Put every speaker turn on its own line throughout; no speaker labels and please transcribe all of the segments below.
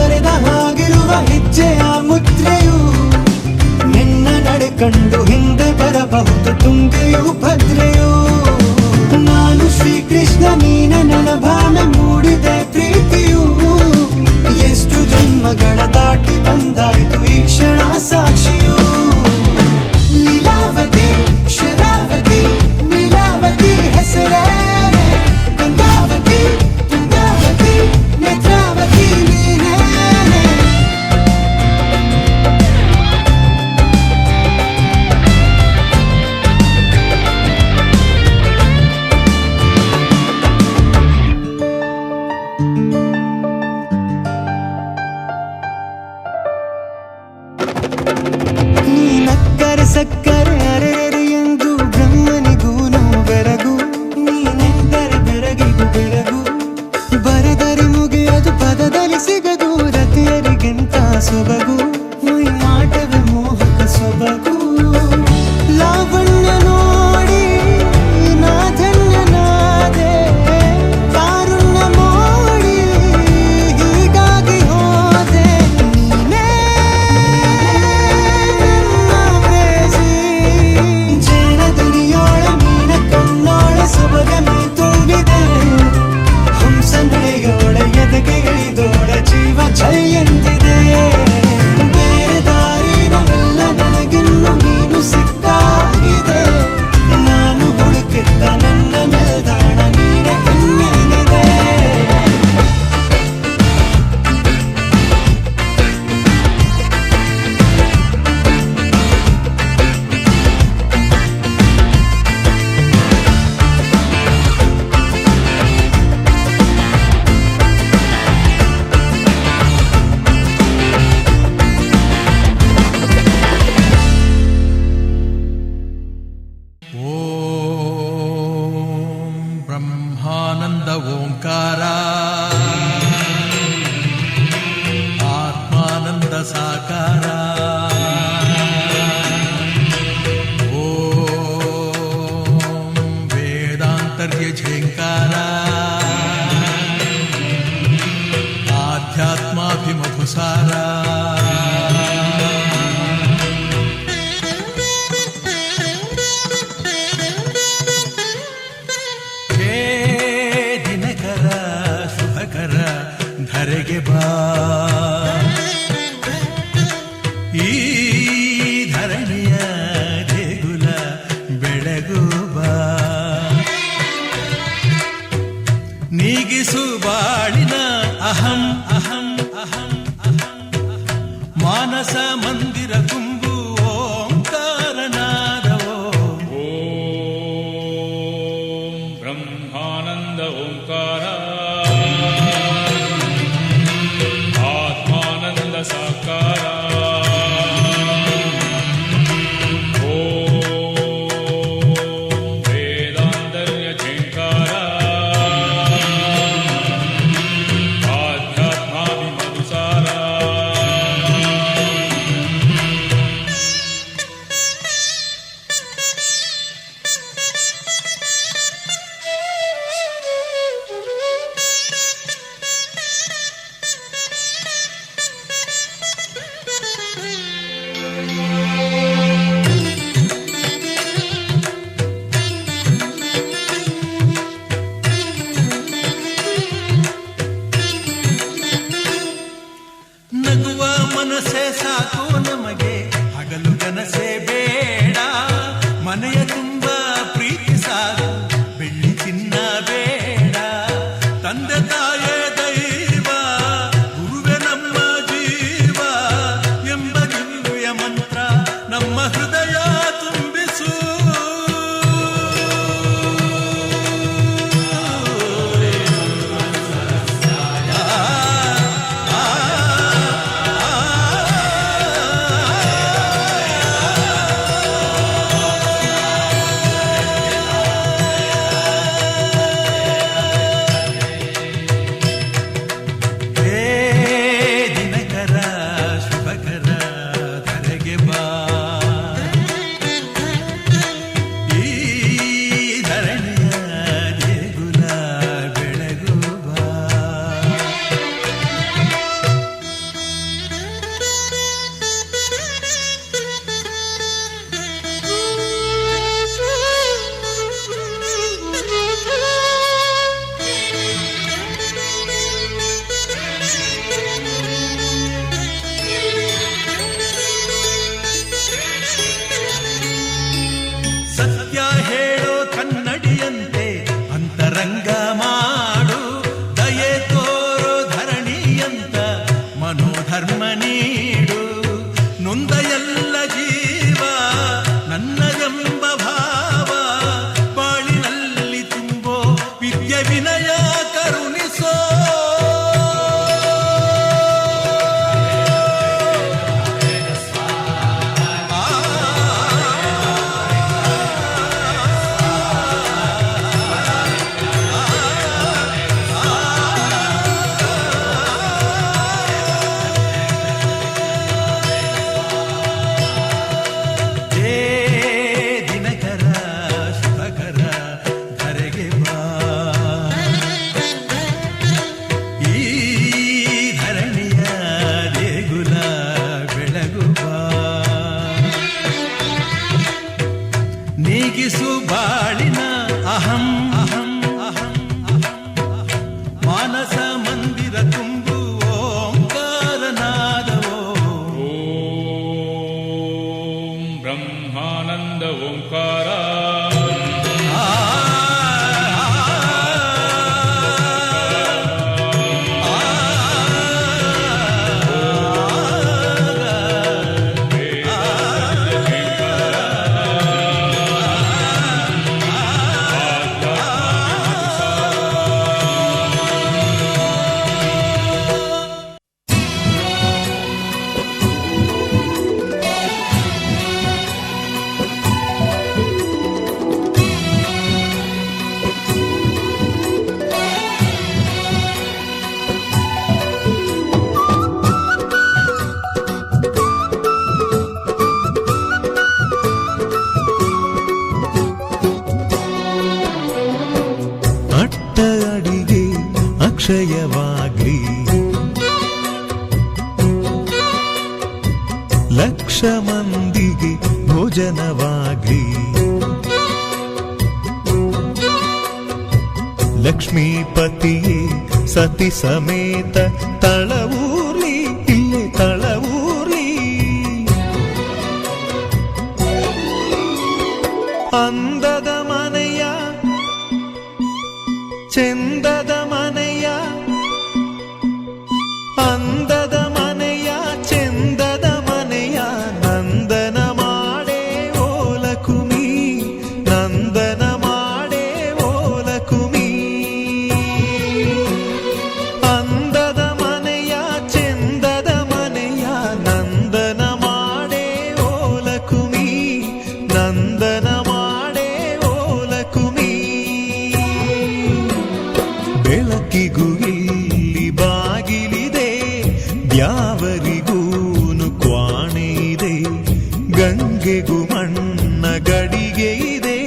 ಬರೆದ ಹಾಗಿರುವ ಹೆಜ್ಜೆಯ ಮುದ್ರೆಯು ನಿನ್ನ ನಡೆ ಕಂಡು ಹಿಂದೆ ಬರಬಹುದು ತುಂಗೆಯು ಭದ್ರೆಯು. ನಾನು ಶ್ರೀಕೃಷ್ಣ ನೀನೆ ನನ್ನ ಭಾವನೆ ಮೂಡಿದೆ ಪ್ರೀತಿಯು. ಎಷ್ಟು ಜನ್ಮಗಳ ದಾಟಿ ಬಂದಾಯ್ತು ಈ ಕ್ಷಣ ಸಾಕ್ಷಿಯು. ಲೀಲಾವತಿ ಶರಾವತಿ ನೀಲಾವತಿ ಹೆಸರೇ ಗಂಗಾವತಿ ತುಂಗಾವತಿ ನೇತ್ರಾವತಿ ನೀನೇ. ನೀನಕ್ಕರೆ ಸಕ್ಕರೆ ಅರೆರೆ ಎಂದು ಬ್ರಹ್ಮನಿಗೂನು ಬೆರಗು. ನೀನೆಂದರೆ ಬೆರಗಿಗೂ ಬೆರಗು. ಬರೆದರೆ ಮುಗಿಯದು ಪದದಲ್ಲಿ ಸಿಗದು ರತಿಯರಿಗಿಂತ ಸೊಬಗು. ಮೈ ಮಾಟವೇ ಮೋಹಕ ಸೊಬಗು. ಲಾವಣ್ಯ ನೋಡಿ ನಾ ಧನ್ಯನಾದೆ. ಕಾರುಣ್ಯ ಮೋಡಿ ಹೀಗಾಗಿ ಹೋದೆ. ನೀನೇ ನನ್ನ ಪ್ರೇಸಿ. ಜೇನ ದುನಿಯೋಳ ಮೀನ ಕಣ್ಣೋಳ ಸೊಬಗ ಮೈ ತುಂಬಿದೆ. ಹಂಸ ನಡೆಯೋಳ ಎದೆಗೆ ಇಳಿದೋಳ ಜೀವ ಛೈ ಎಂದಿದೆ. ಬೇರೆ ದಾರಿನವೆಲ್ಲ ನನಗಿನ್ನು ನೀನು ಸಿಕ್ಕಾಗಿದೆ. ನಾನು ಹುಡುಕಿದ್ದ ನನ್ನ ನಿಲ್ದಾಣ ನೀನೆ ಇನ್ನೇನಿದೆ.
ಓಂ ಬ್ರಹ್ಮಾನಂದ ಓಂಕಾರ ಆತ್ಮಾನಂದ ಸಾಕಾರ. ಓಂ ವೇದಾಂತರ್ಯ ಝೇಂಕಾರ ಆಧ್ಯಾತ್ಮಾಭಿಮಧುಸಾರ. ಹೇ ದಿನಕರ ಶುಭಕರ ಧರೆಗೆ ಬಾ. ಈ ಧರಣಿಯ ದೇಗುಲ ಬೆಳಗು ಬಾ. ನೀಗಿಸು ಬಾಳಿನ ಅಹಂ ಅಹಂ ಅಹಂ ಅಹಂ ಅಹಂ. ಮಾನಸ ಮಂದಿರ ತುಂಬು ಓಂಕಾರನಾದವೋ.
ಓಂ ಬ್ರಹ್ಮಾನಂದ ಓಂಕಾರ ಆತ್ಮಾನಂದ ಸಾಕಾರ. ಓಂ ವೇದಾಂತರ್ಯ ಝೇಂಕಾರ ಆಧ್ಯಾತ್ಮಾಭಿಮಧುಸಾರ.
ನಗುವ ಮನಸ್ಸೇ ಸಾಕು ನಮಗೆ, ಹಗಲು ಕನಸೇ ಬೇಡ. ಮನೆಯ ತುಂಬ ಪ್ರೀತಿ ಸಾಕು, ಬೆಳ್ಳಿ ಚಿನ್ನ ಬೇಡ. ತಂದೆ ತಾಯೇ ದೈವ, ಗುರುವೆ ನಮ್ಮ ಜೀವ ಎಂಬ ದಿವ್ಯ ಮಂತ್ರ ನಮ್ಮ ಹೃದಯ ತುಂಬಿಸು.
ಲಕ್ಷ ಮಂದಿಗೆ ಭೋಜನವಾಗ್ಲಿ. ಲಕ್ಷ್ಮೀಪತಿಯೇ ಸತಿ ಸಮೇತ ತಳವೂರ್ಲಿ, ಇಲ್ಲೇ ತಳವೂರ್ಲಿ. ಅಂದದ ಮನೆಯ ಚೆಂದದ ಮನೆಯ, ಅಂದದ ಮನೆಯ ಚೆಂದದ ಮನೆಯ ನಂದನ ಮಾಡೇ ಓಲಕುಮಿ, ನಂದನ ಮಾಡೇ ಓಲಕುಮಿ. ಅಂದದ ಮನೆಯ ಚೆಂದದ ಮನೆಯ ನಂದನ ಮಾಡೇ ಓಲಕುಮಿ, ನಂದನ ಮಾಡೇ ಓಲಕುಮಿ. ಬೆಳಕಿಗೂ ಇಲ್ಲಿ ಬಾಗಿಲಿದೆ, ದ್ಯಾವರಿಗೂನು ಕ್ವಾಣೆ ಇದೆ. ಗಂಗೆಗೂ ಮಣ್ಣ ಗಡಿಗೆ ಇದೆ,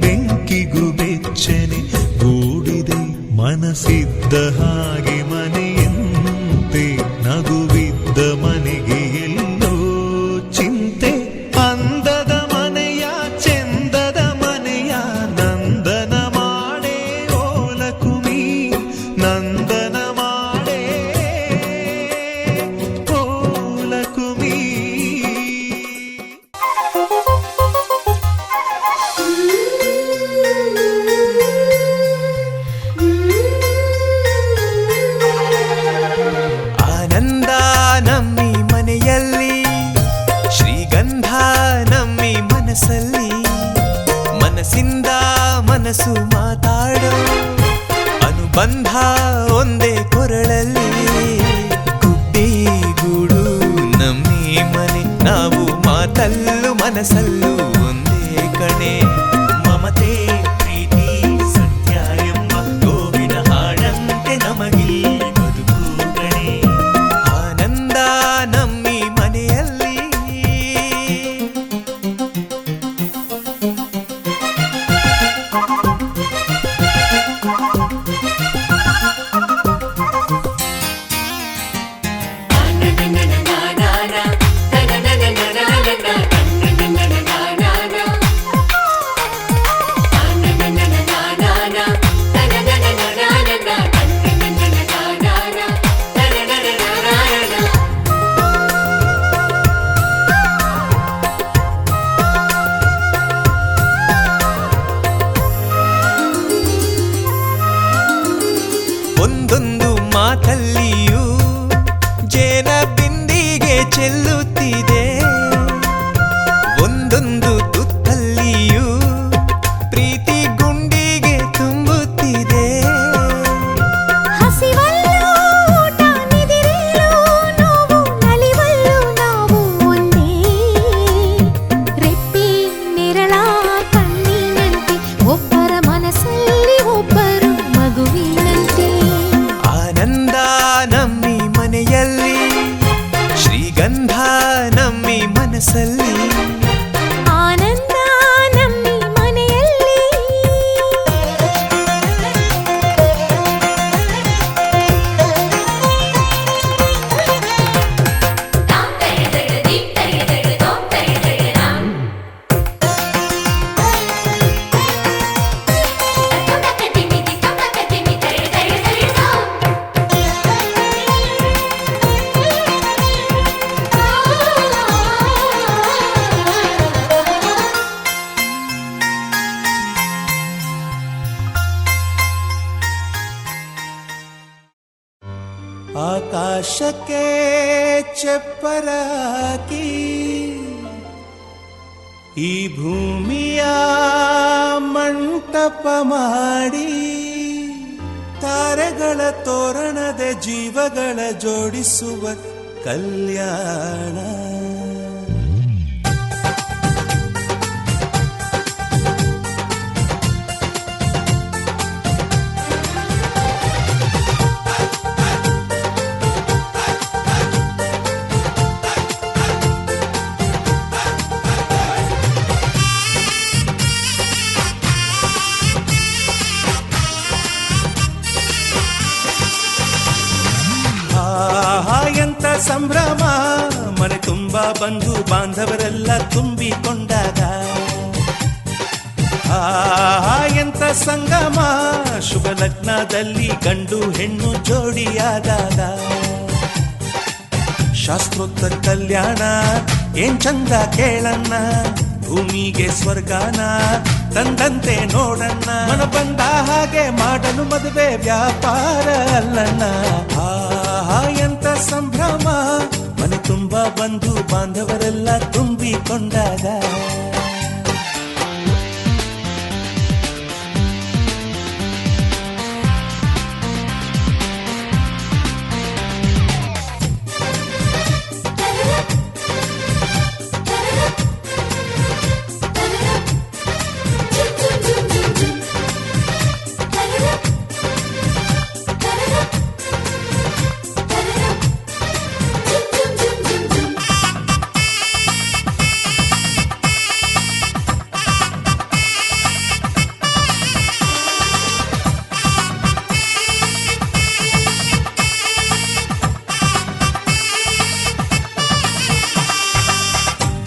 ಬೆಂಕಿಗೂ ಬೆಚ್ಚನೆ ಗೂಡಿದೆ. ಮನಸ್ಸಿದ್ದ ಹಾಗೆ ಮನೆಯಂತೆ, ನಗುವಿದ್ದ ಮನೆಗೆ ಎಲ್ಲೋ ಚಿಂತೆ. ಅಂದದ ಮನೆಯ ಚೆಂದದ ಮನೆಯ ನಂದನ ಮಾಡೇ ಓಲಕುಮಿ, ನಂದನ ಮಾಡೇ ಓಲಕುಮಿ.
ಆನಂದ ನಮ್ಮಿ ಮನೆಯಲ್ಲಿ, ಶ್ರೀಗಂಧ ನಮ್ಮಿ ಮನಸ್ಸಲ್ಲಿ. ಮನಸ್ಸಿಂದ ಮನಸ್ಸು ಮಾತಾಡೋ ಅನುಬಂಧ ಒಂದೇ ಕೊರಳಲ್ಲಿ. ಗುಡ್ಡಿ ಗೂಡು ನಮ್ಮಿ ಮನೆ, ನಾವು ಮಾತಲ್ಲೂ ಮನಸ್ಸಲ್ಲೂ ಒಂದೇ ಕಣೆ. ಮಮತೆ ಪ್ರೀತಿ ಸತ್ಯ ಎಂಬ ಗೋವಿನ ಹಾಡಂತೆ ನಮಗಿಲ್ಲಿ ಬದುಕು ಕಣೆ. ಆನಂದ ನಮ್ಮಿ ಮನೆಯಲ್ಲಿ. ಒಂದೊಂದು ಮಾತಲ್ಲಿಯೂ ಜೇನ ಬಿಂದಿಗೆ ಚೆಲ್ಲುತ್ತಿದೆ, ಒಂದೊಂದು ತುತ್ತಲ್ಲಿಯೂ ಪ್ರೀತಿ ಗುಂಡಿಗೆ ತುಂಬುತ್ತಿದೆ.
ಹಸಿವಲ್ಲೂ ಊಟ ನಿದಿರಲ್ಲೂ ನೋವು ನಲಿವಲ್ಲೂ ನಾವು ಒಂದೇ. ರೆಪ್ಪೆ ನೆರಳ ಕಣ್ಣಿನಂತೆ ಒಬ್ಬರ ಮನಸ್ಸಲ್ಲಿ ಒಬ್ಬರು ಮಗುವಿನಂತೆ.
ಆನಂದ ನಮ್ಮಿ ಮನೆಯಲ್ಲಿ, ಶ್ರೀಗಂಧ ನಮ್ಮಿ ಮನಸ್ಸಲ್ಲಿ.
ಆನಂದ ನಮ್ಮಿ ಮನೆಯಲ್ಲಿ.
ಆಕಾಶಕ್ಕೆ ಚಪ್ಪರ ಹಾಕಿ ಈ ಭೂಮಿಯ ಮಂಟಪ ಮಾಡಿ, ತಾರೆಗಳ ತೋರಣದ ಜೀವಗಳ ಜೋಡಿಸುವ ಕಲ್ಯಾಣ. ಎಂತ ಸಂಭ್ರಮ, ಮನೆ ತುಂಬ ತುಂಬಾ ಬಂಧು ಬಾಂಧವರೆಲ್ಲ ತುಂಬಿಕೊಂಡಾಗ ಎಂತ ಸಂಗಮ ಶುಭ ಲಗ್ನದಲ್ಲಿ ಗಂಡು ಹೆಣ್ಣು ಜೋಡಿಯಾದಾಗ ಶಾಸ್ತ್ರೋತ್ತರ ಕಲ್ಯಾಣ ಏನ್ ಚಂದ ಕೇಳಣ್ಣ ಭೂಮಿಗೆ ಸ್ವರ್ಗಾನ ತಂದಂತೆ ನೋಡಣ್ಣ ಮನ ಬಂದ ಹಾಗೆ ಮಾಡಲು ಮದುವೆ ವ್ಯಾಪಾರ ಅಲ್ಲಣ್ಣ ಎಂತ ಸಂಭ್ರಮ ಮನೆ ತುಂಬಾ ಬಂಧು ಬಾಂಧವರೆಲ್ಲ ತುಂಬಿಕೊಂಡಾಗ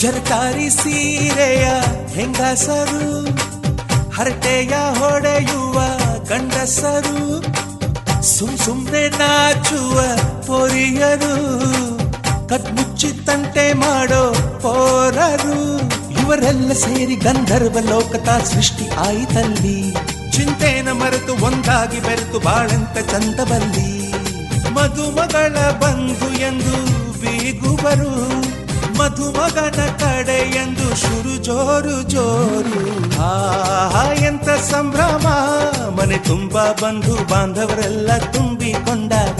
ಜರಕಾರಿ ಸೀರೆಯ ಹೆಂಗಸರು ಹರಟೆಯ ಹೊಡೆಯುವ ಗಂಡಸರು ಸುಮ್ನೆ ನಾಚುವ ಪೊರಿಯರು ಕದ್ಮುಚ್ಚಿ ತಂಟೆ ಮಾಡೋ ಪೋರರು ಇವರೆಲ್ಲ ಸೇರಿ ಗಂಧರ್ವ ಲೋಕದ ಸೃಷ್ಟಿ ಆಯಿತಲ್ಲಿ ಚಿಂತೆನ ಮರೆತು ಒಂದಾಗಿ ಬೆರೆತು ಬಾಳಂತ ಚಂದಬಲ್ಲಿ ಮದುಮಗಳ ಬಂಧು ಎಂದು ಬೀಗುವರು ಮಧುಮಗನ ಕಡೆ ಎಂದು ಶುರು ಜೋರು ಜೋರು ಎಂತ ಸಂಭ್ರಮ ಮನೆ ತುಂಬಾ ಬಂಧು ಬಾಂಧವರೆಲ್ಲ ತುಂಬಿಕೊಂಡಾಗ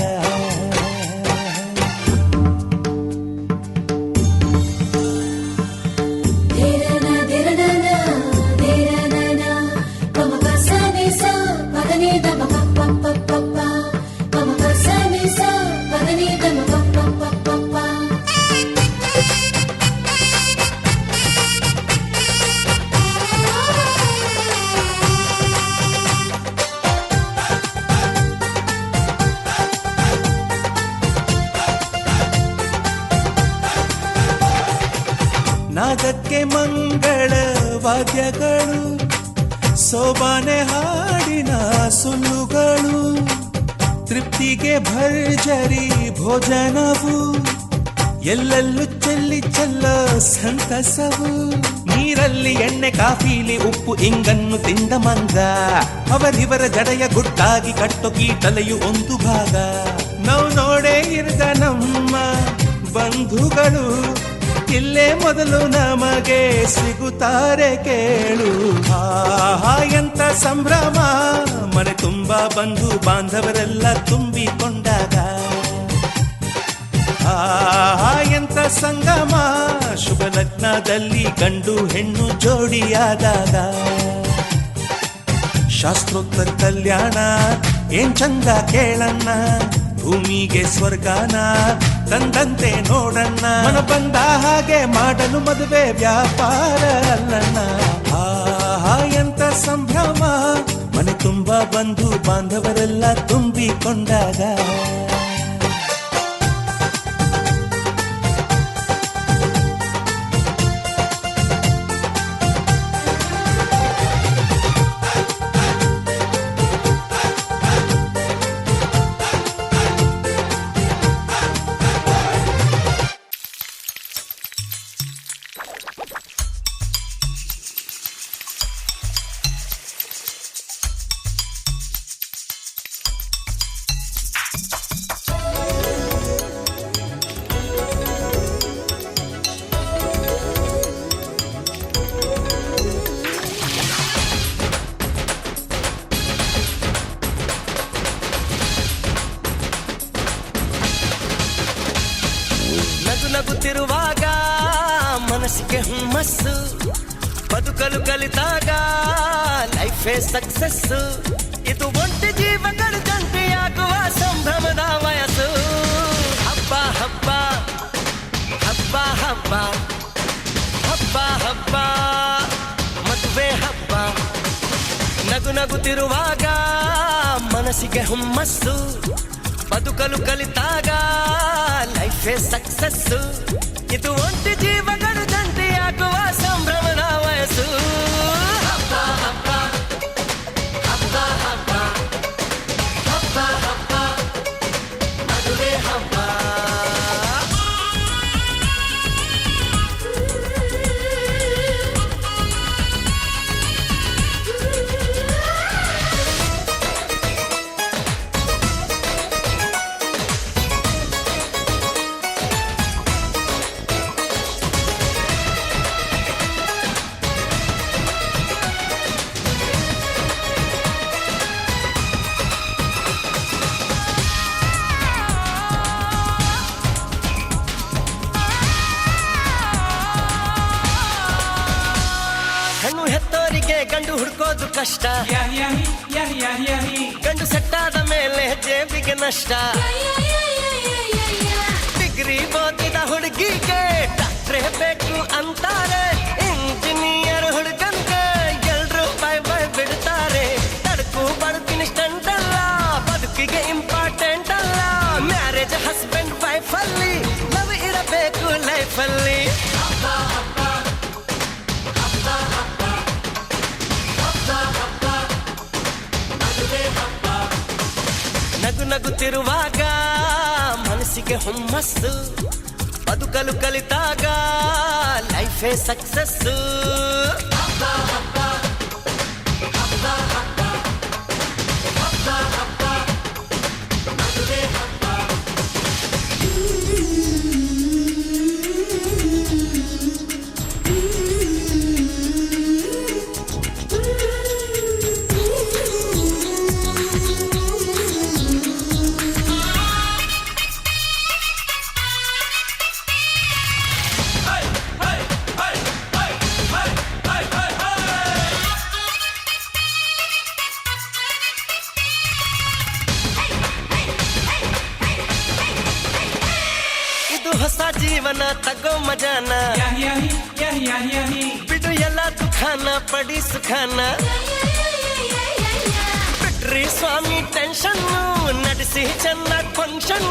ನಾದಕ್ಕೆ ಮಂಗಳ ವಾದ್ಯಗಳು ಸೋಬಾನೆ ಹಾಡಿನ ಸುಳ್ಳುಗಳು ತೃಪ್ತಿಗೆ ಭರ್ಜರಿ ಭೋಜನವು ಎಲ್ಲೆಲ್ಲೂ ಚೆಲ್ಲ ಸಂತಸವು ನೀರಲ್ಲಿ ಎಣ್ಣೆ ಕಾಫಿಲಿ ಉಪ್ಪು ಇಂಗನ್ನು ತಿಂದ ಮಂಗ ಅವರಿವರ ಜಡೆಯ ಗುಟ್ಟಾಗಿ ಕಟ್ಟೋ ಕೀಟಲೆಯು ಒಂದು ಭಾಗ ನಾವು ನೋಡೇ ಇರದ ನಮ್ಮ ಬಂಧುಗಳು ಇಲ್ಲೇ ಮೊದಲು ನಮಗೆ ಸಿಗುತ್ತಾರೆ ಕೇಳು ಎಂತ ಸಂಭ್ರಮ ಮನೆ ತುಂಬಾ ಬಂಧು ಬಾಂಧವರೆಲ್ಲ ತುಂಬಿಕೊಂಡಾಗ ಎಂತ ಸಂಗಮ ಶುಭ ಲಗ್ನದಲ್ಲಿ ಗಂಡು ಹೆಣ್ಣು ಜೋಡಿಯಾದಾಗ ಶಾಸ್ತ್ರೋತ್ತರ ಕಲ್ಯಾಣ ಏನ್ ಚಂದ ಕೇಳಣ್ಣ ಭೂಮಿಗೆ ಸ್ವರ್ಗಾನ ತಂದಂತೆ ನೋಡಣ್ಣ ಮನ ಬಂದ ಹಾಗೆ ಮಾಡಲು ಮದುವೆ ವ್ಯಾಪಾರ ಅಲ್ಲಣ್ಣ ಎಂತ ಸಂಭ್ರಮ ಮನೆ ತುಂಬಾ ಬಂಧು ಬಾಂಧವರೆಲ್ಲ ತುಂಬಿಕೊಂಡಾಗ
ನಗುತ್ತಿರುವಾಗ ಮನಸ್ಸಿಗೆ ಹುಮ್ಮಸ್ಸು ಬದುಕಲು ಕಲಿತಾಗ ಲೈಫೇ ಸಕ್ಸಸ್ ಇದು ಒಂಟಿ ಜೀವಗಳ ಜಂಟಿಯಾಗುವ ಸಂಭ್ರಮದ ವಯಸ್ಸು ಹಬ್ಬ ಹಬ್ಬ ಹಬ್ಬ ಹಬ್ಬ ಹಬ್ಬ ಹಬ್ಬ ಮದುವೆ ಹಬ್ಬ ನಗುತ್ತಿರುವಾಗ ಮನಸ್ಸಿಗೆ ಹುಮ್ಮಸ್ಸು ಬದುಕಲು ಕಲಿತಾಗ ಲೈಫೇ ಸಕ್ಸಸ್ಸು ಇದು ಒಂಟಿ ಜೀವಗಳು ಜಂಟಿಯಾಗುವ ಸಂಭ್ರಮದ ವಯಸ್ಸು. ಹಬ್ಬ ಹಬ್ಬ ಹಬ್ಬ ಹಬ್ಬ ಹಬ್ಬ ಹಬ್ಬ ಮದುವೆ ಹಬ್ಬ. ಹೆಣ್ಣು ಹೆತ್ತೋರಿಗೆ ಗಂಡು ಹುಡ್ಕೋದು ಕಷ್ಟ, ಗಂಡು ಸೆಟ್ಟಾದ ಮೇಲೆ ಜೇಬಿಗೆ ನಷ್ಟ. ಡಿಗ್ರಿ ಓದಿದ ಹುಡುಗಿಗೆ ಡಾಕ್ಟ್ರೇ ಬೇಕು ಅಂತಾರೆ, ಇಂಜಿನಿಯರ್ ಹುಡುಗನ್ಗೆ ಎಲ್ರು ಬೈ ಬೈ ಬಿಡ್ತಾರೆ. ತಡಕು ಬದುಕಿನ ಸ್ಟಂಟ್ ಅಲ್ಲ, ಬದುಕಿಗೆ ಇಂಪಾರ್ಟೆಂಟ್ ಅಲ್ಲ. ಮ್ಯಾರೇಜ್ ಹಸ್ಬೆಂಡ್ ವೈಫ್ ಅಲ್ಲಿ ಲವ್ ಇರಬೇಕು ಲೈಫ್ ಅಲ್ಲಿ. ನಗು ನಗುತ್ತಿರುವಾಗ ಮನಸ್ಸಿಗೆ ಹುಮ್ಮಸ್ಸು, ಬದುಕಲು ಕಲಿತಾಗ ಲೈಫೇ ಸಕ್ಸಸ್ಸು. ಇದು ಹೊಸ ಜೀವನ ತಗೋ ಮಜಾನ, ಬಿಡು ಎಲ್ಲ ದುಃಖಾನ ಪಡಿ ಸುಖಾನ. ಬಿಟ್ರಿ ಸ್ವಾಮಿ ಟೆನ್ಷನ್, ನಡೆಸಿ ಚೆನ್ನಾಗಿ ಫಂಕ್ಷನ್.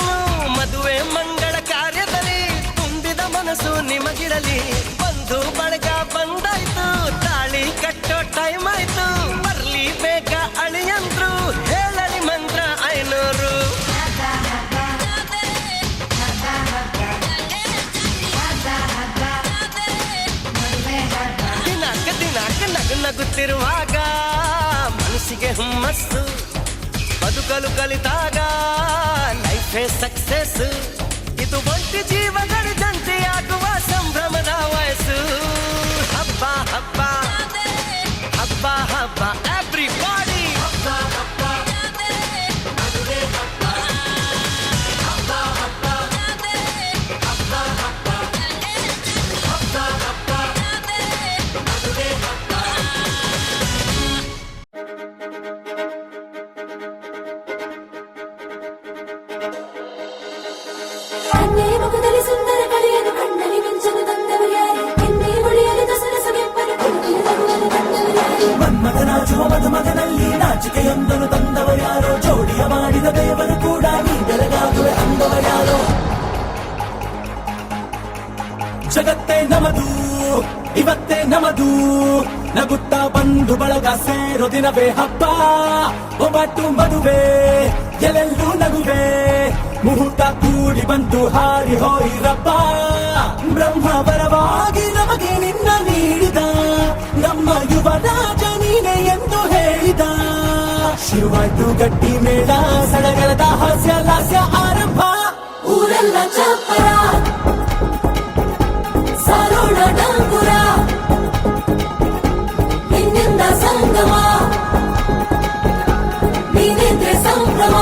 ಮದುವೆ ಮಂಗಳ ಕಾರ್ಯದಲ್ಲಿ ತುಂಬಿದ ಮನಸ್ಸು ನಿಮಗಿರಲಿ. ಬಂಧು ಬಳಗ ಬಂದಾಯ್ತು, ತಾಳಿ ಕಟ್ಟೋ ಟೈಮ್ ಆಯ್ತು. ಬರ್ಲಿ ಬೇಗ ಅಳಿಯಂದ್ರು, ಹೇಳಲಿ ಮಂತ್ರ 500. ದಿನಾಕ ನಗು ನಗುತ್ತಿರುವಾಗ ಮನಸ್ಸಿಗೆ ಹುಮ್ಮಸ್ಸು, ಬದುಕಲು ಕಲಿತಾಗ ಲೈಫೇ ಸಕ್ಸಸ್. ಇದು ಒಂಟಿ ಜೀವಗಳು ಜಂಟಿಯಾಗುವ ಸಂಭ್ರಮದ ವಯಸ್ಸು. ಹಬ್ಬ ಹಬ್ಬ ಹಬ್ಬ ಹಬ್ಬ ಎವ್ರಿಬಾಡಿ. ಹಬ್ಬ ಹಬ್ಬ ಮದುವೆ ಹಬ್ಬ. ಹಬ್ಬ ಹಬ್ಬ ಹಬ್ಬ ಹಬ್ಬ ಹಬ್ಬ ಹಬ್ಬ ಮದುವೆ ಹಬ್ಬ.
ಕಣ್ಣೇ ಮುಖದಲ್ಲಿ ಸುಂದರ ಕಳೆಯನ್ನು ಕಣ್ಣಲ್ಲಿ ಮಿಂಚಲು ತಂದವರು ಯಾರು? ಎನ್ನೇ ಹೊಳೆಯಲು ದಸರ ಸೊಗೆಪ್ಪನು ಕುಣಿಯಲು ನಗುವನ್ನು ತಂದವರು ಯಾರು?
ಮನ್ಮಥನಾಚುವ ಮಧುಮಗನಲ್ಲಿ ನಾಚಿಕೆಯೊಂದನ್ನು ತಂದವರ್ಯಾರೋ? ಜೋಡಿಯ ಮಾಡಿದ ದೇವರು ಕೂಡ ನೀ ಬೆಳಗಾಗುವೆ ಅಂದವರ್ಯಾರೋ? ಜಗತ್ತೇ ನಮದು ಇವತ್ತೇ ನಮದು, ನಗುತ್ತಾ ಬಂಧು ಬಳಗ ಸೇರೋ ದಿನವೇ ಹಬ್ಬ. ಒಬ್ಬಟ್ಟು ಮದುವೆ ಎಲ್ಲೆಲ್ಲೂ ನಗುವೆ, ಮುಹೂರ್ತ ಕೂಡಿ ಬಂತು ಹಾರಿ ಹೋಯಿರಪ್ಪ. ಬ್ರಹ್ಮ ಪರವಾಗಿ ನಮಗೆ ನಿನ್ನ ನೀಡಿದ, ನಮ್ಮ ಯುವರಾಜ ನೀನೆ ಎಂದು ಹೇಳಿದ. ಶುರುವಾಯ್ತು ಗಟ್ಟಿ ಮೇಳ, ಸಡಗರದ ಹಾಸ್ಯ ಲಾಸ್ಯ ಆರಂಭ.
ಊರೆಲ್ಲ ಚಾಪರ ಸಾರೋಣ ಡಂಗುರ, ನಿನ್ನಿಂದ ಸಂಗಮ ನೀನಿದ್ರೆ ಸಂಭ್ರಮ.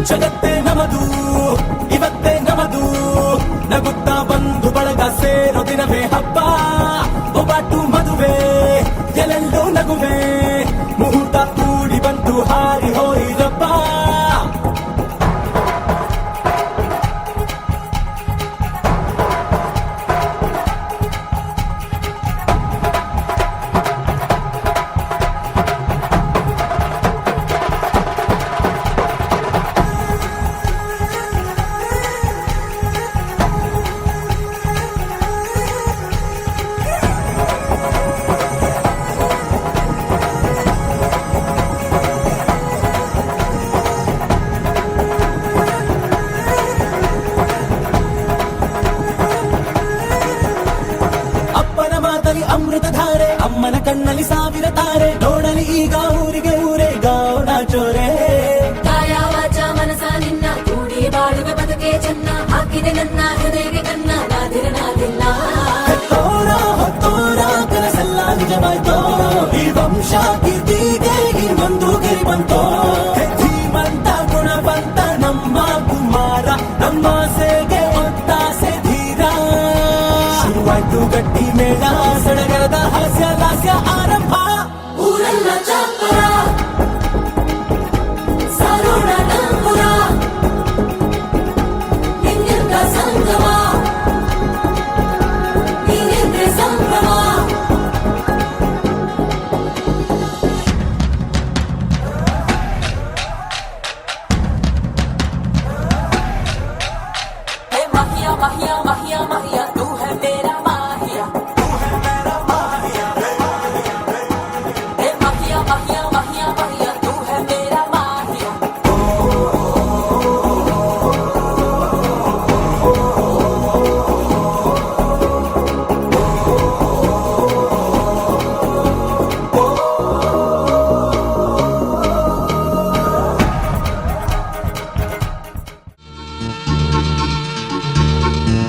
ಜಗತ್ತೇ ನಮದು ಇವತ್ತೇ ನಮದು, ನಗುತ್ತಾ ಬಂಧು ಬಳಗ ಸೇರೋ ದಿನವೇ ಹಬ್ಬ. ಒಬ್ಬಟ್ಟು ಮದುವೆ ಎಲ್ಲೆಲ್ಲೂ ನಗುವೆ, ಮುಹೂರ್ತ ಕೂಡಿ ಬಂತು ಹಾರಿ ಹೋಯಿರಪ್ಪ. ಕಣ್ಣಲ್ಲಿ ಸಾವಿರ ತಾರೆ ನೋಡಲಿ ಈಗ ಊರಿಗೆ ಊರೇ ಗೌಡ ಚೋರೆ
ಕಾಯ ವಾಚ ಮನಸ ನಿನ್ನ ಕೂಡಿ ಬಾಳುವೆ ಬದುಕೆ ಚೆನ್ನ ಹಾಕಿದೆ ನನ್ನ ಹೃದಯಕ್ಕೆ ಕನ್ನ ನಾದಿರನಾದಿಲ್ಲ
ಹೆತ್ತೋರ ಹೊತ್ತೋರ ಕನಸೆಲ್ಲ ನಿಜವಾಯ್ತೋ ಈ ವಂಶ ಕೀರ್ತಿಗೆ ಇನ್ನೊಂದು ಗಿರಿ ಬಂತೋ ಧೀಮಂತ ಗುಣವಂತ ನಮ್ಮ ಕುಮಾರ ನಮ್ಮ ಸೇಗೆ ಒತ್ತಾಸೆ ಧೀರ ಶುರುವಾಯ್ತು ಗಟ್ಟಿ ಮೇಳ ಸಡಗರದ ಹಾಸ್ಯ ಲಾಸ್ಯ ಆರಂಭ
ಊರೆಲ್ಲ ಚಾಪರ ಸಾರೋಣ ನಂಬುರ ಹಿಂದಿರ್ಗ ಸಂಗಮ ನೀನೆಂದ್ರೆ ಸಂಭ್ರಮ हे माहिया माहिया माहिया माहिया तू है मेरा माहिया हे माहिया माहिया माहिया माहिया तू है मेरा माहिया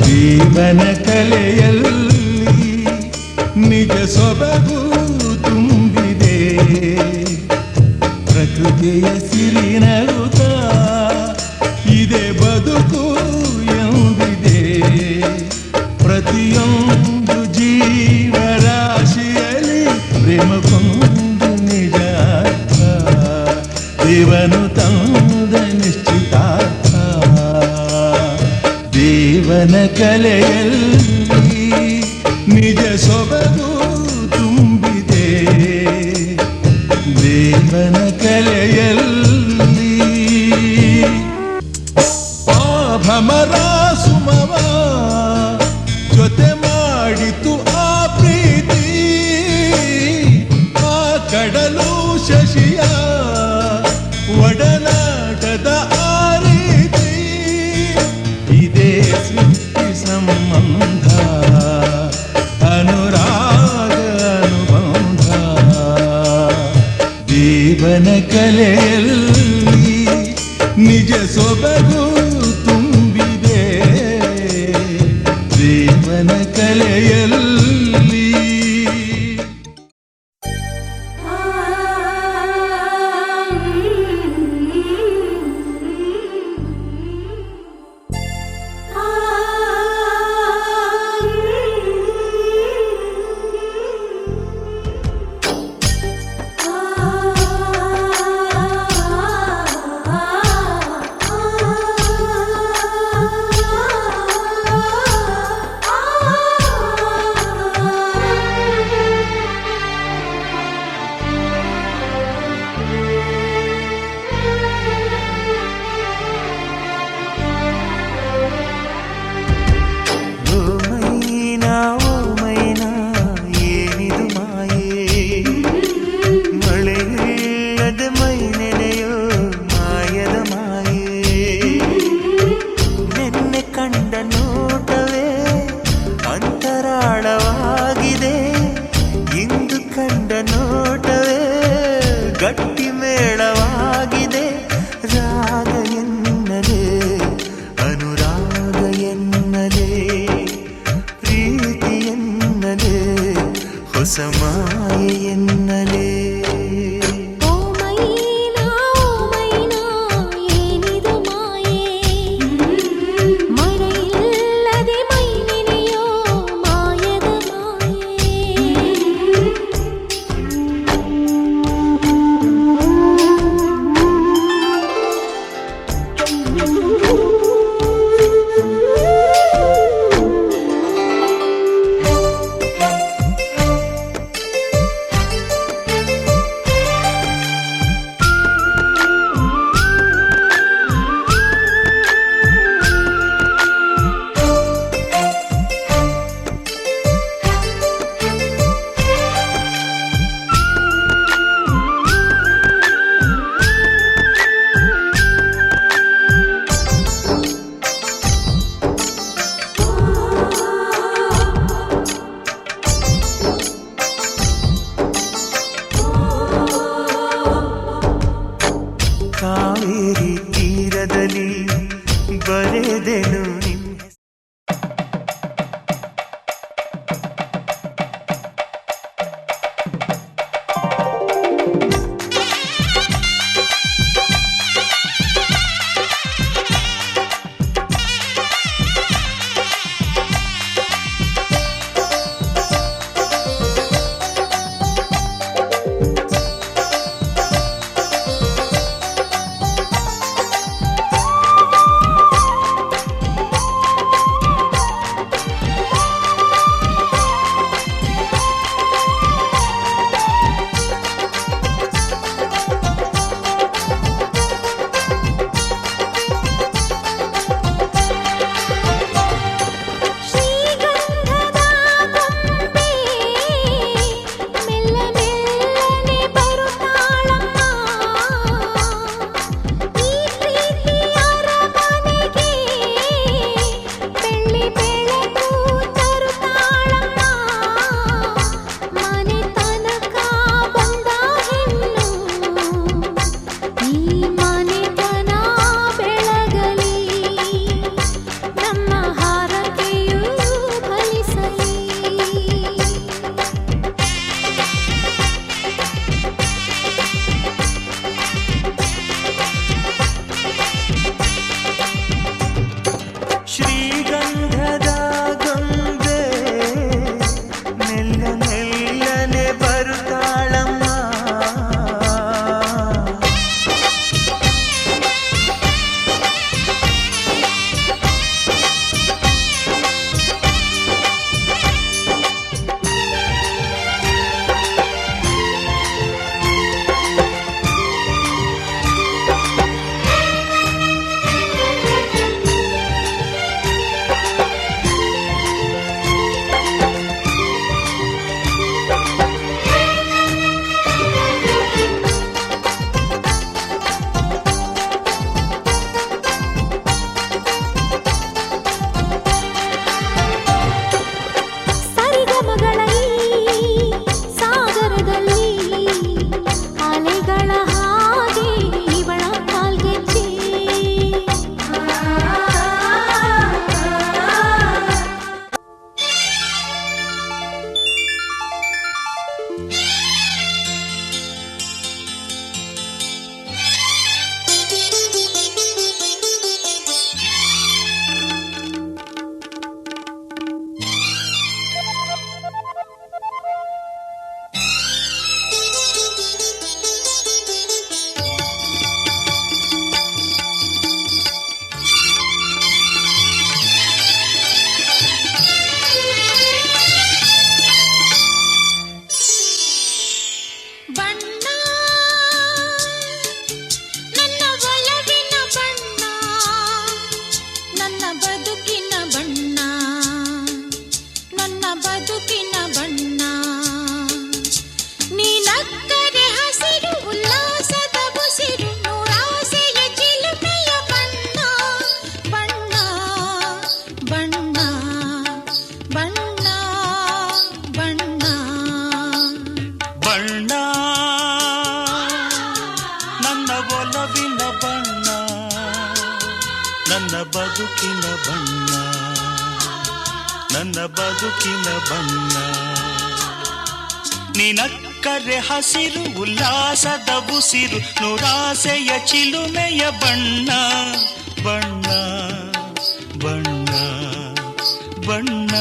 ಜೀವನ ಕಲೆಯಲ್ಲಿ ನಿಜ ಸೊಬಗು ತುಂಬಿದೆ ಪ್ರಕೃತಿಯ ಸಿರಿನಗುತ್ತ ಇದೆ ಬದುಕು ಎಂದಿದೆ ಪ್ರತಿಯೊಂದು ಜೀವರಾಶಿಯಲ್ಲಿ ಪ್ರೇಮಕ್ಕೊಂದು ನಿಜ ದೇವನು ತಂದ ನಿಶ್ಚಿತಾರ್ಥ ಜೀವನ ಕಲೆಯಲ್ಲಿ ನಿಜ ಸೊಬಗು ತುಂಬಿದೆ ಜೀವನ ಕಲೆಯಲ್ಲಿ ಆ ಭ್ರಮರ ಸುಮವ ಜೊತೆ ಮಾಡಿತು ಆ ಪ್ರೀತಿ ಆ ಕಡಲು ಶಶಿಯ ಒಡನಾಟದ ಆ ರೀತಿ ಇದೇ ಸೃಷ್ಟಿ ಸಂಬಂಧ ಅನುರಾಗ ಅನುಬಂಧ ಜೀವನ ಕಲೆಯಲ್ಲಿ ನಿಜ ಸೊಬಗು ತುಂಬಿದೆ
ಬರೆದೆನು ನಿನ್ನ
ನನ್ನ ಬದುಕಿನ ಬಣ್ಣ, ನನ್ನ ಬದುಕಿನ ಬಣ್ಣ. ನಿನಕ್ಕರೆ ಹಸಿರು ಉಲ್ಲಾಸದ ಉಸಿರು, ನೂರಾಸೆಯ ಚಿಲುಮೆಯ ಬಣ್ಣ ಬಣ್ಣ ಬಣ್ಣ ಬಣ್ಣ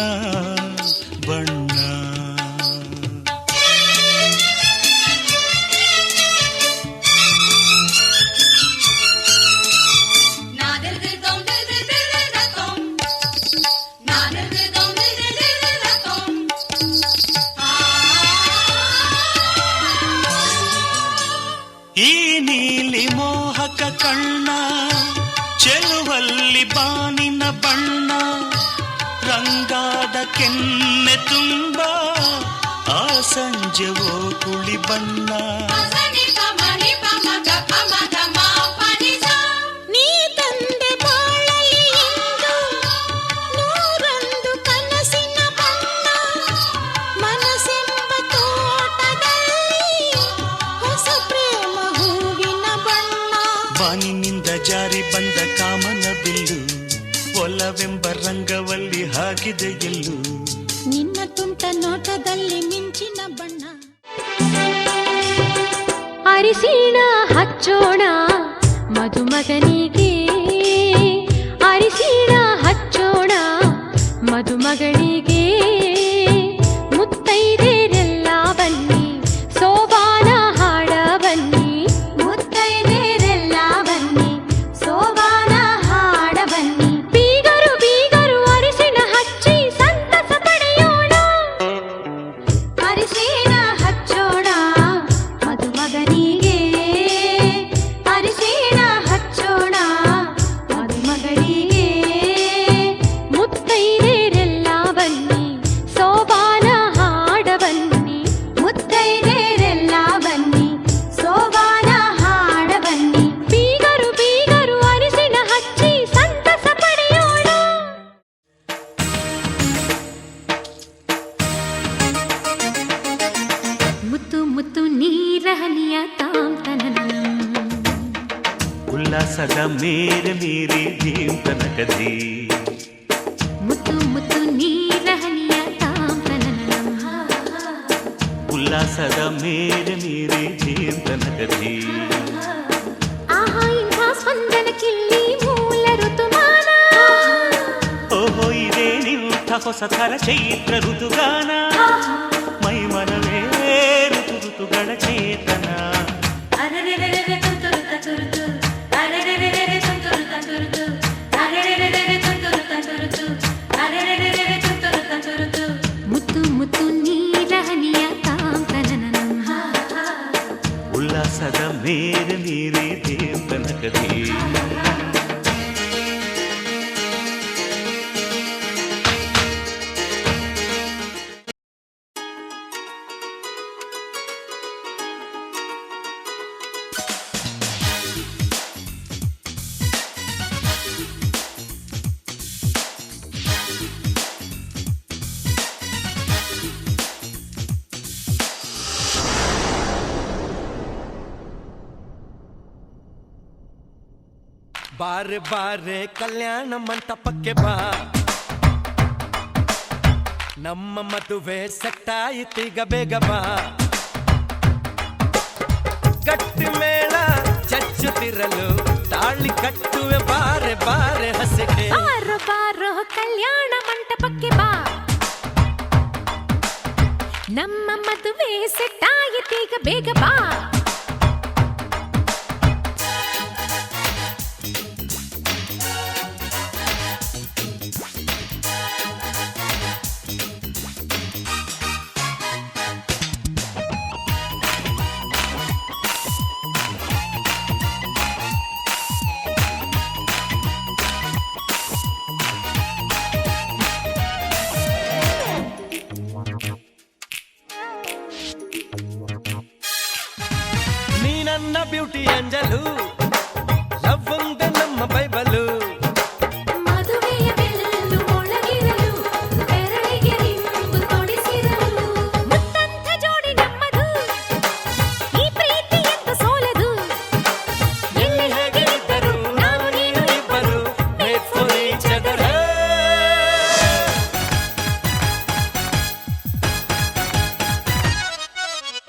ಬಣ್ಣ. ಈ ನೀಲಿ ಮೋಹಕ ಕಣ್ಣ, ಚೆಲುವಲ್ಲಿ ಬಾನಿನ ಬಣ್ಣ, ರಂಗಾದ ಕೆನ್ನೆ ತುಂಬ ಆ ಸಂಜೆವೋ ಕುಳಿ ಬಣ್ಣ.
ನೀ ತಂದೆ ಬಾಳಲಿ ಎಂದು ನೂರೊಂದು ಕನಸಿನ ಬಣ್ಣ, ಮನಸ್ಸೆಂಬ ತೋಟದಲ್ಲಿ ಹೊಸ ಪ್ರೇಮ ಹೂವಿನ ಬಣ್ಣ.
ಬಾನಿನಿಂದ ಜಾರಿ ಬಂದ ಕಾಮನ ಬಿಲ್ಲು, ಒಲವೆಂಬ ರಂಗವಲ್ಲಿ ಹಾಕಿದೆ ಎಲ್ಲೂ
ನಿನ್ನ ತುಂಟ ನೋಟದಲ್ಲಿ ಮಿಂಚಿನ ಬಣ್ಣ.
ಅರಿಶಿಣ ಹಚ್ಚೋಣ ಮದುಮಗನಿಗೆ, ಅರಿಶಿಣ ಹಚ್ಚೋಣ ಮದುಮಗಳಿಗೆ, ಮುತ್ತೈದೆರೆಲ್ಲ ಬನ್ನಿ ಸೋಬಾನ ಹಾಡ ಬನ್ನಿ, ಮುತ್ತೈದೆರೆಲ್ಲ ಬನ್ನಿ ಸೋಬಾನ ಹಾಡ ಬನ್ನಿ. ಬೀಗರು ಬೀಗರು ಅರಿಶಿಣ ಹಚ್ಚಿ ಸಂತಸ ಪಡೆಯೋಣ, ಅರಿಶಿಣ ಹಚ್ಚೋಣ ಮದುಮಗನಿಗೆ, ಅರಿಶಿಣ ಹಚ್ಚೋಣ ಮದುಮಗಳಿಗೆ, ಮುತ್ತೈದೆರೆಲ್ಲ ಬನ್ನಿ ಸೋಬಾನ ಹಾಡ ಬನ್ನಿ, ಮುತ್ತೈದೆರೆಲ್ಲ ಬನ್ನಿ ಸೋಬಾನ ಹಾಡ ಬನ್ನಿ. ಬೀಗರು ಬೀಗರು ಅರಿಶಿಣ ಹಚ್ಚಿ ಸಂತಸ ಪಡೆಯೋಣ. ಮುತ್ತು ಮುತ್ತು ನೀರಹನಿಯ ತಾಂತನನಂ,
ಉಲ್ಲಾಸದ ಮೇರೆ ಮೀರಿ ಜೀವ ತನಕದಿ,
ಮುತ್ತು ಮುತ್ತು ನೀರಹನಿಯ ತಾಂತನನಂ,
ಉಲ್ಲಾಸದ ಮೇರೆ ಮೀರಿ ಜೀವ ತನಕದಿ.
ಆಹಾ ಇಂಥ ಸ್ಪಂದನಕ್ಕಿಲ್ಲಿ ಮೂಲ ಋತುಮಾನ,
ಓಹೋ ಇದೇ ನಿಂಥ ಹೊಸ ಥರ ಚೈತ್ರ ಋತುಗಾನ, ಮೈ ಮನವೇ ಋತು ಋತುಗಳ ಚೇತನ.
ಅರೆರೆರೆರೆ ತುಂತುರು ತಂತುರುತು, ಅರೆರೆರೆರೆ ತುಂತುರು ತಂತುರುತು, ಅರೆರೆರೆರೆ ತುಂತುರು ತಂತುರುತು, ಅರೆರೆರೆರೆ ತುಂತುರು ತಂತುರುತು. ಮುತ್ತು ಮುತ್ತು ನೀರಹನಿಯ ತಾಂತನನಂ,
ಉಲ್ಲಾಸದ ಮೇರೆ ಮೀರಿ ಜೀವ ತನಕದಿ.
ಬಾರೆ ಬಾರೆ ಕಲ್ಯಾಣ ಮಂಟಪಕ್ಕೆ ಬಾ, ನಮ್ಮ ಮದುವೆ ಸೆಟ್ಟಾಯಿತೀಗ ಬೇಗ ಬಾ. ಗಟ್ಟಿ ಮೇಳ ಚಚ್ಚುತ್ತಿರಲು ತಾಳಿ ಕಟ್ಟುವೆ ಬಾರೆ ಬಾರೆ ಹಸಿಗೆ.
ಬಾರೋ ಬಾರೋ ಕಲ್ಯಾಣ ಮಂಟಪಕ್ಕೆ ಬಾ, ನಮ್ಮ ಮದುವೆ ಸೆಟ್ಟಾಯಿತೀಗ ಬೇಗ ಬಾ.
ನೀ ನನ್ನ ಬ್ಯೂಟಿ ಅಂಜಲು, ಲವ್ ಒಂದೇ ನಮ್ಮ ಬೈಬಲು.
ಮದುವೆಯ ಬೆಲ್ಲು ಮೊಳಗಿರಲು, ಬೆರಳಿಗೆ ರಿಂಬು ತೊಡಿಸಿರಲು, ಮುತ್ತಂಥ ಜೋಡಿ ನಮ್ಮದು, ಈ ಪ್ರೀತಿ ಎಂತ ಸೋಲದು. ಎಲ್ಲಿ ಹೇಗೆ ಇದ್ದರು ನಾವು ನೀನು ಇಬ್ಬರು,
Made for each other.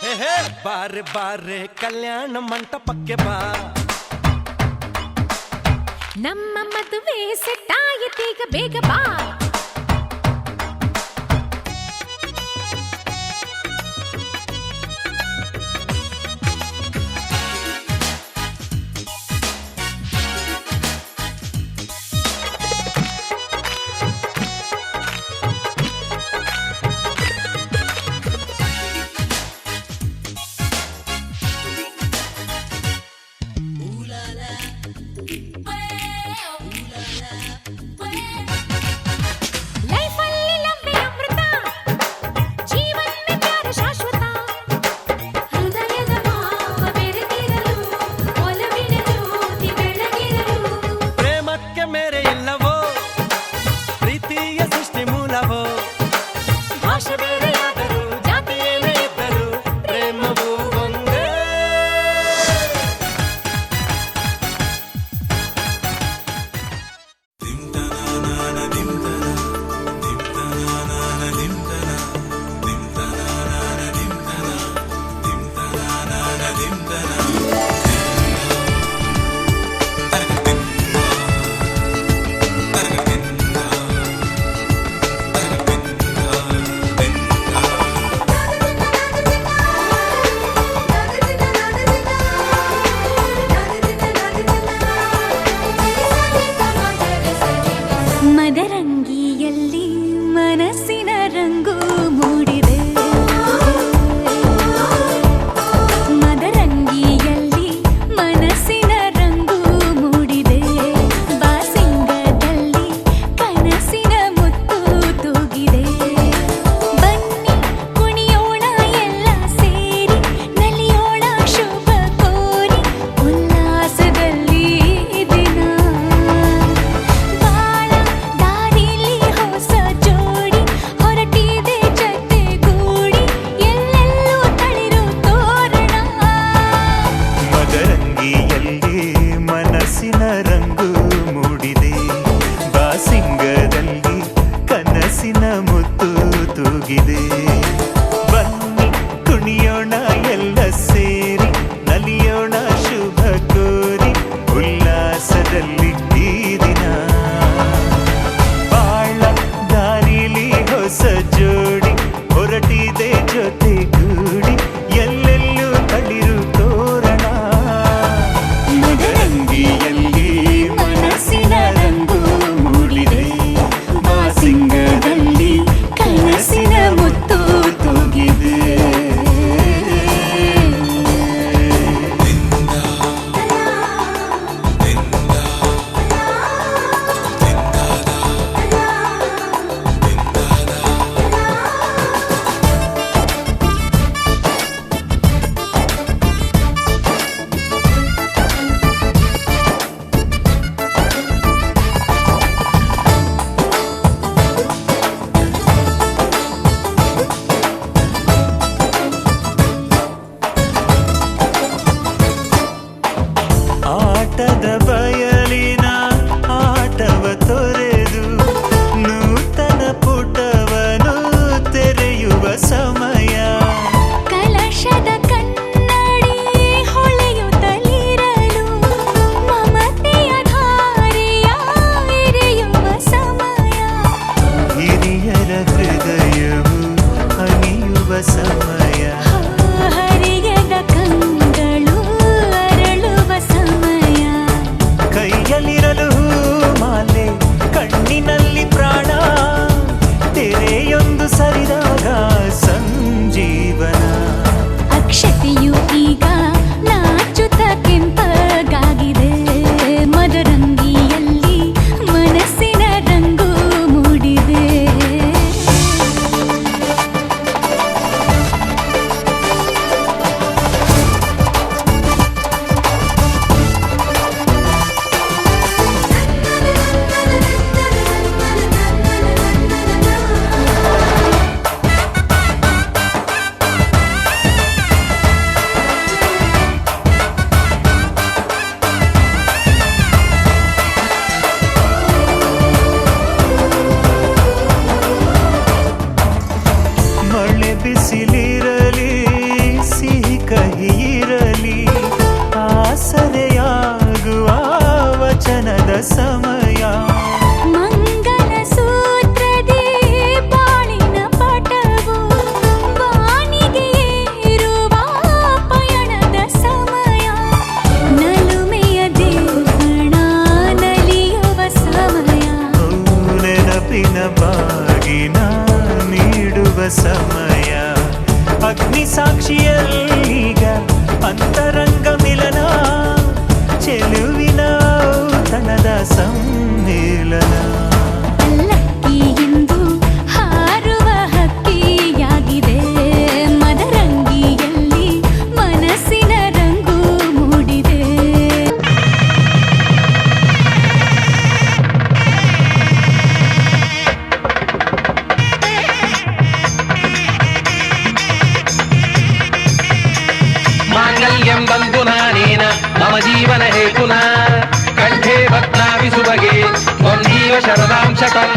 ಹೇ ಹೇ ಬಾರೆ ಬಾರೆ ಕಲ್ಯಾಣ ಮಂಟಪಕ್ಕೆ ಬಾ,
ನಮ್ಮ ಮದುವೆ ಸೆಟ್ಟಾಯಿತೀಗ ಬೇಗ ಬಾ.
ಸಮಯ.
ಮಂಗಲ ಸೂತ್ರದೇ ಬಾಳಿನ ಪಟವು ಬಾನಿಗೆ ಏರುವ ಪಯಣದ ಸಮಯ. ನಲುಮೆಯ ದೇವಣ ನಲಿಯುವ ಸಮಯ.
ನೆನಪಿನ ಬಾಗಿನ ನೀಡುವ ಸಮಯ. ಅಗ್ನಿ ಸಾಕ್ಷಿಯಲ್ಲೀಗ ಅಂತರಂಗ ಮಿಲನ. ಚೆಲುವಿನ ಔತಣದ ಸಮ್ಮಿಲನ.
ಪಲ್ಲಕ್ಕಿಯೆಂದು ಹಾರುವ ಹಕ್ಕಿಯಾಗಿದೆ. ಮದರಂಗಿಯಲ್ಲಿ ಮನಸ್ಸಿನ ರಂಗು ಮೂಡಿದೆ.
ಮಾಂಗಲ್ಯಂ ಬಂಧುನಾನೇನ ಮಮ ಜೀವನ ಹೇತುನಾ ಕಂಠೆ ಭಕ್ನಾವಿ ಸುಭಗೆ ತ್ವಂ ಜೀವ ಶರದಾಂ ಶತಂ.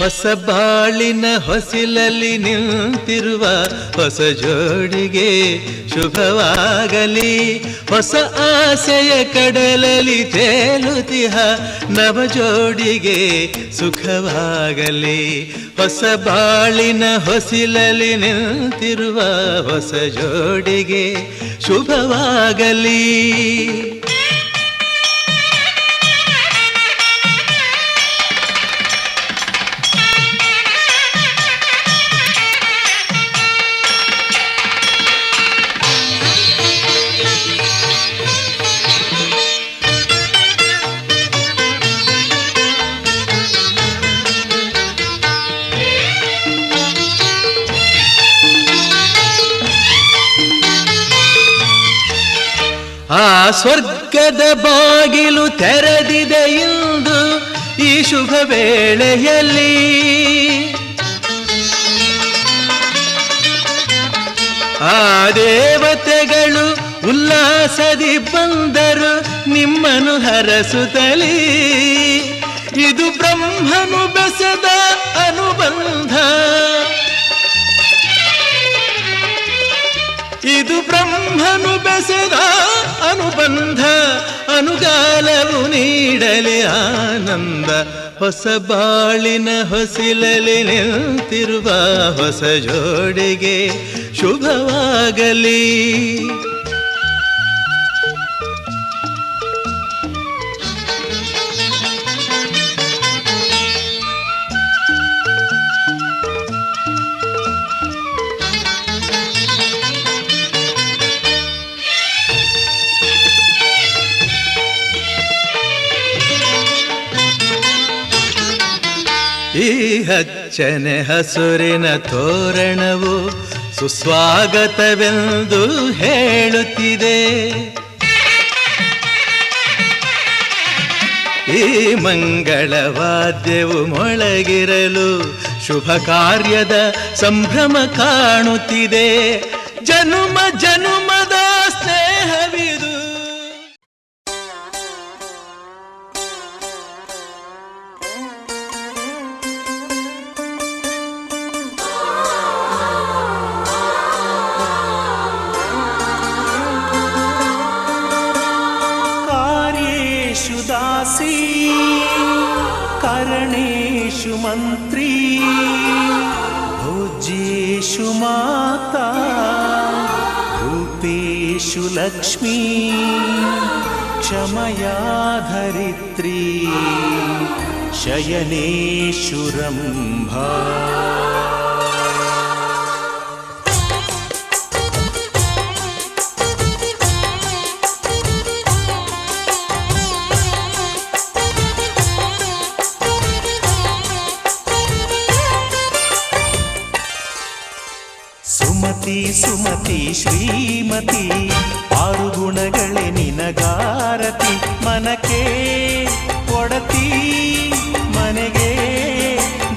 ಹೊಸ ಬಾಳಿನ ಹೊಸಿಲಲ್ಲಿ ನಿಂತಿರುವ ಹೊಸ ಜೋಡಿಗೆ ಶುಭವಾಗಲಿ. ಹೊಸ ಆಸೆಯ ಕಡಲಲ್ಲಿ ತೇಲುತಿಹ ನವ ಜೋಡಿಗೆ ಸುಖವಾಗಲಿ. ಹೊಸ ಬಾಳಿನ ಹೊಸಿಲಲ್ಲಿ ನಿಂತಿರುವ ಹೊಸ ಜೋಡಿಗೆ ಶುಭವಾಗಲಿ. ಆ ಸ್ವರ್ಗದ ಬಾಗಿಲು ತೆರೆದಿದೆ ಇಂದು ಈ ಶುಭ ವೇಳೆಯಲ್ಲಿ. ಆ ದೇವತೆಗಳು ಉಲ್ಲಾಸದಿ ಬಂದರು ನಿಮ್ಮನ್ನು ಹರಸುತ್ತಲೀ. ಇದು ಬ್ರಹ್ಮನು ಬೆಸೆದ ಅನುಬಂಧ. ಇದು ಬ್ರಹ್ಮನು ಬೆಸೆದ ಅನುಬಂಧ. ಅನುಗಾಲವು ನೀಡಲಿ ಆನಂದ. ಹೊಸ ಬಾಳಿನ ಹೊಸಿಲಲಿ ನಿಂತಿರುವ ಹೊಸ ಜೋಡಿಗೆ ಶುಭವಾಗಲಿ. ಈ ಹಚ್ಚನೆ ಹಸುರಿನ ತೋರಣವು ಸುಸ್ವಾಗತವೆಂದು ಹೇಳುತ್ತಿದೆ. ಈ ಮಂಗಳವಾದ್ಯವು ಮೊಳಗಿರಲು ಶುಭ ಕಾರ್ಯದ ಸಂಭ್ರಮ ಕಾಣುತ್ತಿದೆ. ಜನುಮ ಜನುಮದ ಸ್ನೇಹವಿದು.
ಕಾರ್ಯೇಷು ದಾಸಿ ಕರಣೇಷು ಮಂತ್ರಿ ಭೋಜ್ಯೇಷು ಮಾತಾ ರೂಪೇಷು ಲಕ್ಷ್ಮೀ ಕ್ಷಮಯಾ ಧರಿತ್ರಿ ಶಯನೇಷು ರಂಭಾ. ಸುಮತಿ ಸುಮತಿ ಶ್ರೀಮತಿ ಆರು ಗುಣಗಳೇ ನಿನಗಾರತಿ. ಮನಕ್ಕೆ ಒಡತಿ ಮನೆಗೆ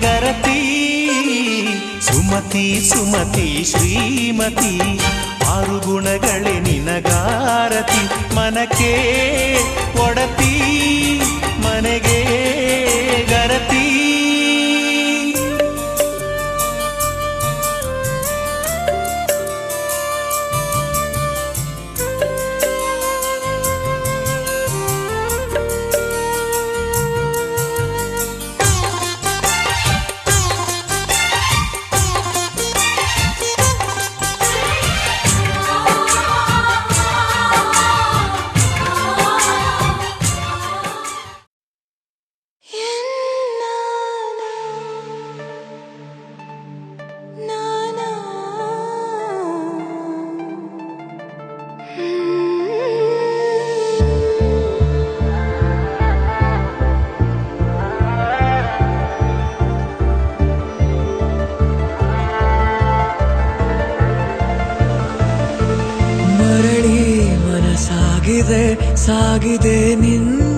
ಗರತಿ. ಸುಮತಿ ಸುಮತಿ ಶ್ರೀಮತಿ ಆರು ಗುಣಗಳೇ ನಿನಗಾರತಿ. ಮನಕ್ಕೆ ಒಡತಿ ಮನೆಗೆ ಗರತಿ.
ಸಾಗಿದೆ ಸಾಗಿದೆ ನಿನ್ನ